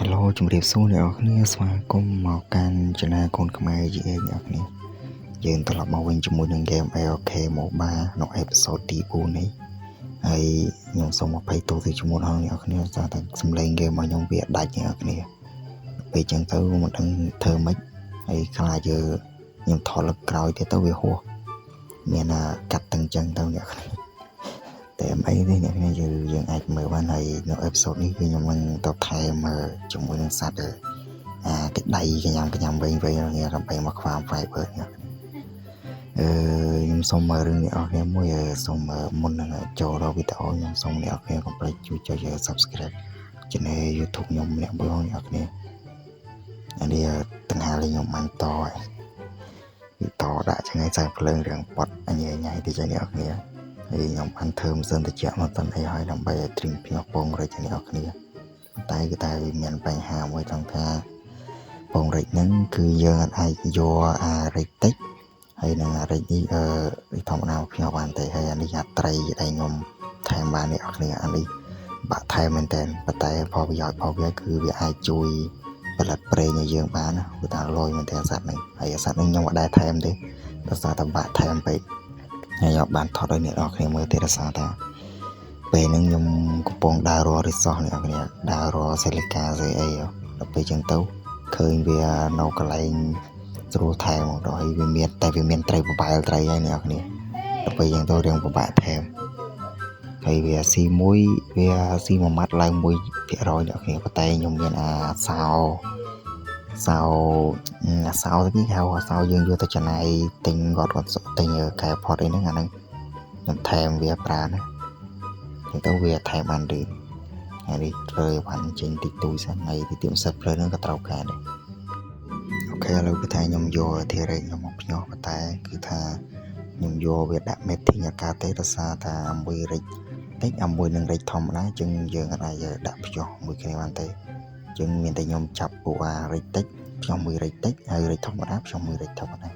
Hello ជំរាបសួរអ្នកនរគ្នាស្វាគមន៍មកកាន់ Channel កូនខ្មែរ GA អ្នកនរគ្នាយើងត្រឡប់មកវិញជាមួយនឹង Game AOK Mobile នៅអេពីសូតទី4នេះហើយខ្ញុំសូមអភ័យទោសទៅជាមួយនឹងអ្នកនរគ្នាថាសំឡេង Game របស់ខ្ញុំវាដាច់អ្នកនរគ្នាពេលចឹងទៅមិនដឹងធ្វើម៉េចហើយខ្លាចខ្ញុំថតលើក្រោយទៀតទៅវាហួសមានកាត់ទាំងចឹងទៅអ្នកនរគ្នាតែអីទេអ្នកនរគ្នាយើងអាចមើលបានហើយនៅអេពីសូតនេះគឺខ្ញុំនឹងទៅថែមជាមួយនឹងសត្វcái đầy cái nhầm bên về nghe làm bài mặc phàm phải bớt nha nhưng xong mà rừng ở cái môi xong mà muốn cho đâu bị tao nhưng xong này cái còn phải chú cho giờ subscribe cho nên YouTube nhóm này bữa hôm này anh đi từng hai là nhóm ăn to to đã cho ngay sang lên rằng bật anh nhảy nhảy thì cho này thì nhóm ăn thơm dân thì chạm mà tận hay hỏi làm bài trình phi học bông rồi cho này tay cái tay miền bài hà mới trong thaបងរិចហ្នឹងគឺយើងអាចយករិចតិចហើយនឹងរិចនេះធម្មតាខ្ញុំបានតែហើយអានេះអាត្រីដែលខ្ញុំថែមបាននេះអរគ្នាអានេះបាក់ថែមមែនតើប៉ុន្តែផលប្រយោជន៍របស់វាគឺវាអាចជួយផលិតប្រេងឲ្យយើងបានគឺថាលយមែនតើសត្វហ្នឹងហើយសត្វហ្នឹងខ្ញុំអត់ដែរថែមទេដោយសារតែបាក់ថែមពេកហើយខ្ញុំបានថតឲ្យអ្នកនរគ្នាមើលទេដោយសារថាពេលហ្នឹងខ្ញុំកំពុងដើររករីសតអ្នកនរគ្នាដើររកសេលីកាស្អីដល់ពេលចឹងទៅឃើញវានៅកន្លែងស្រួលថែមមកដល់ហើយវាមានត្រីបបែលត្រីហើយអ្នកគ្នាដល់ពេលយ៉ាងទៅរៀងពិបាកថែមហើយវាស៊ីមួយម៉ាត់ឡើង 1% អ្នកគ្នាប៉ុន្តែខ្ញុំមានសោទៅគេហៅសោយើងយកទៅចំណាយទិញគាត់ទិញកែផុតអីហ្នឹងអាហ្នឹងខ្ញុំថែមវាប្រើណាចឹងទៅវាថែមបានលឿនហើយនេះរើបានចេញតិចតួចសិនហើយទីទៀតសិតព្រៃហ្នឹងក៏ត្រូវការដែរអូខេឥឡូវគឺថាខ្ញុំយកធារេខ្ញុំមកភ្ញាស់ប៉ុន្តែគឺថាខ្ញុំយកវាដាក់មេធីងអាកាទេដោយសារថាមួយរិចតិចមួយនឹងរិចធម្មតាចឹងយើងអាចដាក់ភ្ញាស់មួយគ្នាបានទេចឹងមានតែខ្ញុំចាប់ពូរិចតិចភ្ញាស់មួយរិចតិចហើយរិចធម្មតាភ្ញាស់មួយរិចធម្មតា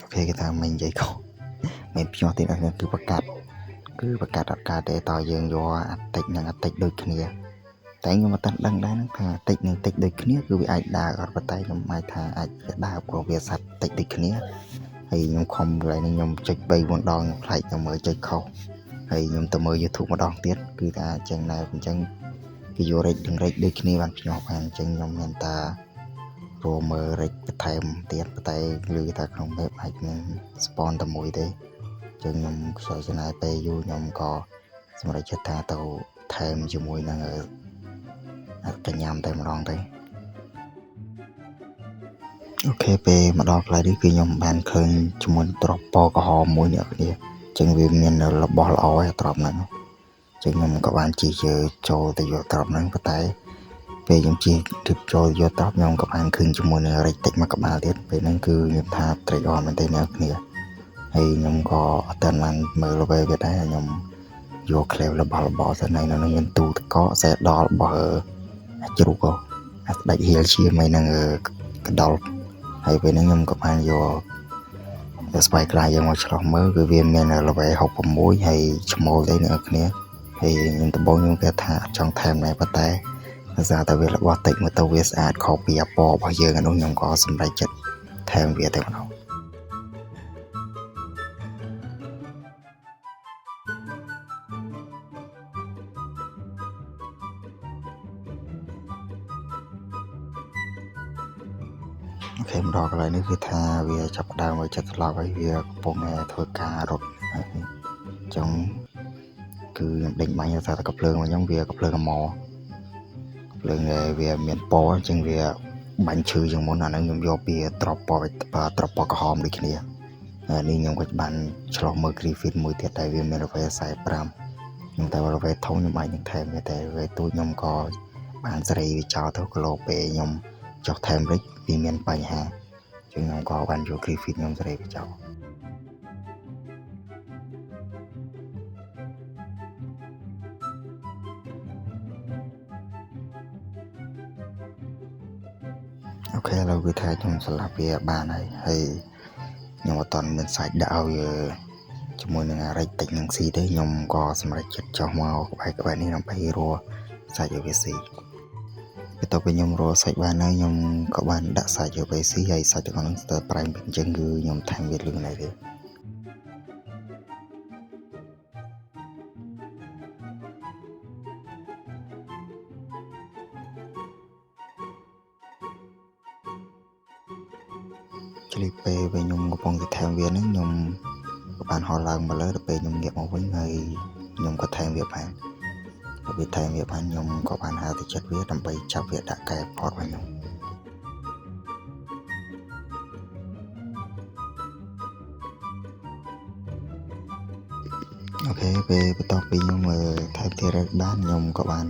អូខេគេថាមិននិយាយខុសមិនភ្ញាស់ទេគឺប្រកាសអត់កើតទេតើយើងយកអាតិចនិងអាតិចដូចគ្នាតែខ្ញុំមិនតាន់ដឹងដែរហ្នឹងថាតិចនិងតិចដូចគ្នាគឺវាអាចដើរអត់ប៉ុន្តែខ្ញុំអាចថាអាចដើរព្រោះវាសត្វតិចដូចគ្នាហើយខ្ញុំខំកន្លែងនេះខ្ញុំចុច3 4ដងផ្លែកខ្ញុំមើលចុចខុសហើយខ្ញុំទៅមើល YouTube ម្ដងទៀតគឺថាអញ្ចឹងដែរអញ្ចឹងគេយករិចនិងរិចដូចគ្នាបានភ្ញាស់បានអញ្ចឹងខ្ញុំមានតាព្រោះមើលរិចបន្ថែមទៀតប៉ុន្តែឮថាក្នុង web អាចនឹង spawn តែមួយទេចឹងខ្ញុំខ្សោយចំណាយពេលយូរខ្ញុំក៏សម្រេចចិត្តថាទៅថែមជាមួយនឹងកញ្ញាំតែម្ដងទៅអូខេពេលមកដល់ផ្លៃនេះគឺខ្ញុំបានឃើញជាមួយត្រប់ពណ៌ក្រហមមួយអ្នកគ្នាចឹងវាមានរបស់ល្អហើយត្រប់ហ្នឹងចឹងខ្ញុំក៏បានជិះចូលទៅយកត្រប់ហ្នឹងប៉ុន្តែពេលខ្ញុំជិះទៅចូលយកត្រប់ខ្ញុំក៏បានឃើញជាមួយនឹងរិចតិចមកក្បាលទៀតពេលហ្នឹងគឺខ្ញុំថាត្រេកអរមែនទេអ្នកគ្នាហើយខ្ញុំក៏អត់ទាន់បានមើលល្បីវាដែរខ្ញុំយកក្លេវរបស់សិនហើយនៅនឹងមានទូទឹកកកសេដល់របស់ជ្រូកអាស្ដេចហៀលឈាមហើយនឹងកដុលហើយពេលហ្នឹងខ្ញុំក៏បានយកស្បែកក្លាយយកមកឆ្លោះមើលគឺវាមានល្បី66ហើយឈ្មោលអីអ្នកគ្នាហើយខ្ញុំដំបូងខ្ញុំគេថាអត់ចង់ថែមដែរប៉ុន្តែដោយសារតែវារបស់តិចមកទៅវាស្អាតខុសពីពណ៌របស់យើងអានោះខ្ញុំក៏សម្រេចចិត្តថែមវាទៅម្ដងអូខេម្ដងកន្លែងនេះគឺថាវាចាប់ដើមមកចិត្តស្លាប់ហើយវាកំពុងធ្វើការរត់អញ្ចឹងគឺខ្ញុំដេញបាញ់ថាតែកភ្លើងរបស់ខ្ញុំវាកភ្លើងអមភ្លើងវាមានពណ៌អញ្ចឹងវាបាញ់ឈឺជាងមុនអាហ្នឹងខ្ញុំយកពីត្រប់ពណ៌ក្រហមដូចគ្នានេះខ្ញុំក៏បានឆ្លោះមើល Griffin មួយទៀតតែវាមានល្វី45ខ្ញុំតែល្វីធំខ្ញុំអាចនឹងថែមវាតែល្វីទូចខ្ញុំក៏បានសេរីវាចោលទៅគីឡូពេលខ្ញុំចុះថែមរិចវាមានបញ្ហាចឹងខ្ញុំក៏បានយក Griffin ខ្ញុំសេរីវាចោលអូខេឥឡូវគឺថាខ្ញុំស្លាប់វាបានហើយខ្ញុំអត់ទាន់មានសាច់ដាក់ឲ្យជាមួយនឹងរិចតិចនឹងស៊ីទេខ្ញុំក៏សម្រេចចិត្តចុះមកក្បែរនេះដើម្បីរកសាច់ឲ្យវាស៊ី បន្ទាប់ពីខ្ញុំរកសាច់បានហើយខ្ញុំក៏បានដាក់សាច់យកទៅស៊ីហើយសាច់ទាំងនោះស្ទើរប្រៃអញ្ចឹងគឺខ្ញុំថែមវាលឿនហើយទេឆ្លៀតពេលពេលខ្ញុំកំពុងតែថែមវាហ្នឹងខ្ញុំក៏បានហោះឡើងមកលើដល់ពេលខ្ញុំងាកមកវិញហើយខ្ញុំក៏ថែមវាបានដល់ពេលថែមវាបានខ្ញុំក៏បានហៅទៅចិត្តវាដើម្បីចាប់វាដាក់កែផតរបស់ខ្ញុំអូខេពេលបន្ទាប់ពីខ្ញុំថែមទៀតបានខ្ញុំក៏បាន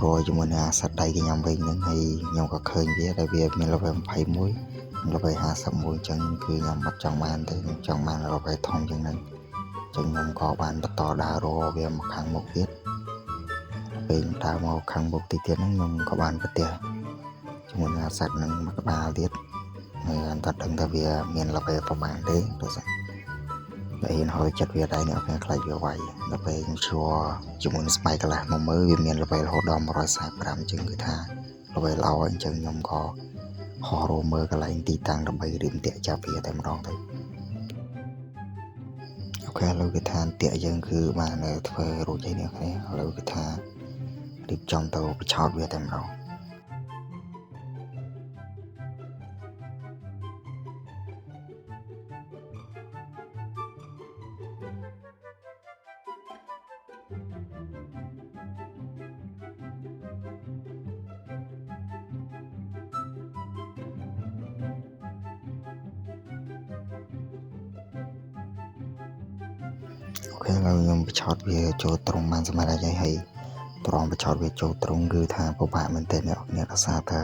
រយជាមួយនឹងអាសត្វដៃគេញ៉ាំវិញហ្នឹងហើយខ្ញុំក៏ឃើញវាដែលវាមាន level 21 level 51អញ្ចឹងគឺខ្ញុំអត់ចង់បានទេខ្ញុំចង់បាន level ធំអញ្ចឹងហ្នឹងអញ្ចឹងខ្ញុំក៏បានបន្តដើររកវាមកខាងមុខទៀតពេលដើរមកខាងមុខទៀតហ្នឹងខ្ញុំក៏បានប្រទះជាមួយនឹងអាសត្វហ្នឹងមួយក្បាលទៀតហើយអត់ដឹងថាវាមាន level ប្រហែលទេព្រោះតែហ៊ានហៅចិត្តវាដែរអ្នកគ្នាខ្លាចវាវាយដល់ពេលខ្ញុំឈួរជាមួយនឹងស្បែកកន្លះមកមើលវាមាន level រហូតដល់145អញ្ចឹងគឺថា level ល្អអញ្ចឹងខ្ញុំក៏ហោះរមើលកន្លែងទីតាំងដើម្បីរៀបតាក់ចាប់វាតែម្ដងទៅអូខេឥឡូវគឺថាតាក់យើងគឺបានធ្វើរួចហើយអ្នកគ្នាឥឡូវគឺថារៀបចំទៅបិឆោតវាតែម្ដងអូខេឥឡូវខ្ញុំបិឆោតវាចូលត្រង់បានសម្រាប់ហើយត្រង់បិឆោតវាចូលត្រង់គឺថាពិបាកមែនទែនអ្នកដោយសារថា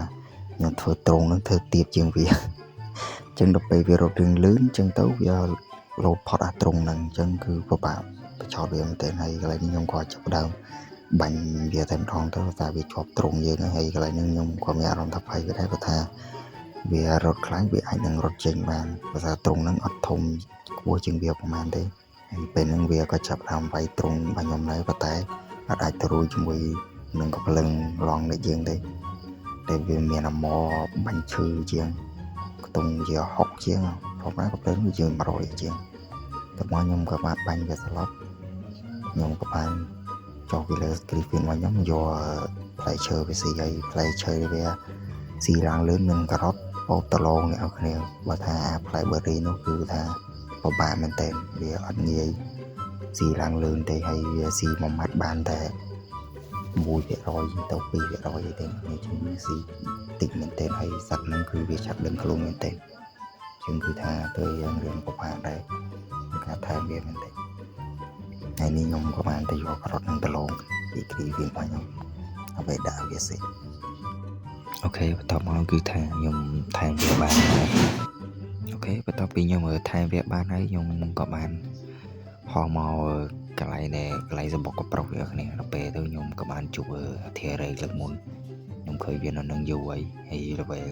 ខ្ញុំធ្វើត្រង់នឹងធ្វើទៀបជាងវាអញ្ចឹងដល់ពេលវារត់រឿងលឿនអញ្ចឹងទៅវាលោតផុតអាត្រង់ហ្នឹងអញ្ចឹងគឺពិបាកបិឆោតវាមែនទែនហើយកន្លែងនេះខ្ញុំក៏ចាប់ផ្ដើមបាញ់វាតែម្ដងទៅតែវាជាប់ត្រង់យើងហើយកន្លែងនេះខ្ញុំក៏មានអារម្មណ៍ថាភ័យវាដែរព្រោះថាវារត់ខ្លាំងវាអាចនឹងរត់ចេញបានព្រោះថាត្រង់ហ្នឹងអត់ធំខ្ពស់ជាងវាប្រហែលទេហើយពេលហ្នឹងវាក៏ចាប់ដើមវាយត្រង់របស់ខ្ញុំដែរប៉ុន្តែអត់អាចទៅរួចជាមួយនឹងកំភ្លឹងឡងនៃយើងទេតែវាមានអាម៉បាញ់ឈឺជាងខ្ទង់ជា60ជាងប្រហែលកំភ្លឹងវាជាង100ជាងតែមកខ្ញុំក៏បានបាញ់វាស្លាប់ខ្ញុំក៏បានចុះពីលើ Griffin របស់ខ្ញុំយកផ្លែឈើវាស៊ីហើយផ្លែឈើវាស៊ីឡើងលឿននឹងការ៉ុតពោតតឡងអ្នកគ្នាបើថាផ្លែ berry នោះគឺថាពិបាកមែនតើវាអត់ងាយស៊ីឡើងលឿនទេហើយវាស៊ីមួយម៉ាត់បានតែ 1% ទៅ 2% ទេនេះជាវាស៊ីតិចមែនតើហើយសត្វហ្នឹងគឺវាឆាប់ដឹងខ្លួនមែនតើជាងគឺថាទៅយើងរឿងពិបាកដែរការថែមវាមែនតើហើយនេះខ្ញុំក៏បានទៅយកការ៉ុតនឹងដលងពីគ្រីវារបស់ខ្ញុំដើម្បីដាក់វាស៊ីអូខេបន្ទាប់មកគឺថាខ្ញុំថែមវាបានហើយអូខេបន្ទាប់ពីខ្ញុំថែមវាបានហើយខ្ញុំក៏បានហោះមកកន្លែងសម្បុកកប្រុសវាគ្នាដល់ពេលទៅខ្ញុំក៏បានជួបធារេលើកមុនខ្ញុំឃើញវានៅនឹងយូរហើយដល់ពេល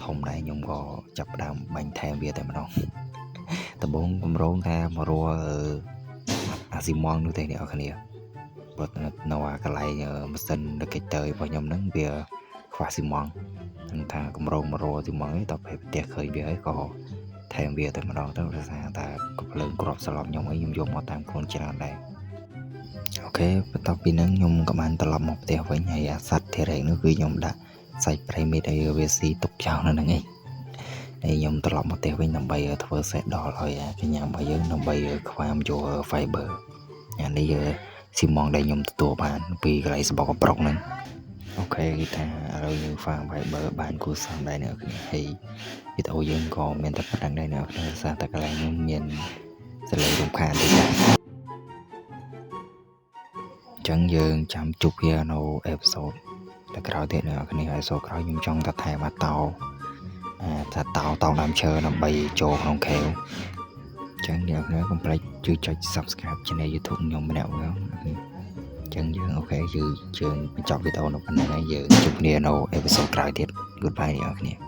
ធំដែរខ្ញុំក៏ចាប់ផ្ដើមបាញ់ថែមវាតែម្ដងដំបូងគម្រោងថាមករកអាស៊ីម៉ងនោះទេអ្នកគ្នាព្រោះនៅកន្លែងម៉ាស៊ីនដេកតើរបស់ខ្ញុំហ្នឹងវាខ្វះស៊ីម៉ងហ្នឹងថាគម្រោងមករកស៊ីម៉ងឯងដល់ពេលផ្ទះឃើញវាហើយក៏ថែមវាតែម្ដងទៅដោយសារតែកំភ្លើងក្របស្លាប់ខ្ញុំអីខ្ញុំយកមកតាមខ្លួនច្រើនដែរអូខេបន្ទាប់ពីហ្នឹងខ្ញុំក៏បានត្រឡប់មកផ្ទះវិញហើយអាសត្វធារេនោះគឺខ្ញុំដាក់សាច់ប្រៃមីតឲ្យវាស៊ីទុកចោលនៅហ្នឹងឯងហើយខ្ញុំត្រឡប់មកផ្ទះវិញដើម្បីធ្វើសេះដល់ឲ្យកញ្ញារបស់យើងដើម្បីខ្វាមយក fiber អានេះស៊ីម៉ងដែលខ្ញុំទទួលបានពីកន្លែងសម្បុកកប្រុកហ្នឹងអូខេគឺថាឥឡូវយើង farm fiber បានគូសំដែរអ្នកគ្នាហើយវីដេអូយើងក៏មានតែប៉ុណ្្នឹងដែរអ្នកគ្នាសារតែកន្លែងនេះមានសលេងរំខានតិចអញ្ចឹងយើងចាំជួបវានៅអេពីសូតតែក្រោយទៀតអ្នកគ្នាអេពីសូតក្រោយខ្ញុំចង់ទៅថែមអាតោដើមឈើដើម្បីចូលក្នុងខេវអញ្ចឹងអ្នកគ្នាកុំភ្លេចជួយចុច Subscribe Channel YouTube ខ្ញុំម្នាក់ហ្នឹងអញ្ចឹងយើងអូខេយើងបញ្ចប់វីដេអូនៅប៉ុណ្្នឹងហើយយើងជួបគ្នានៅអេពីសូតក្រោយទៀត Goodbye អ្នកគ្នា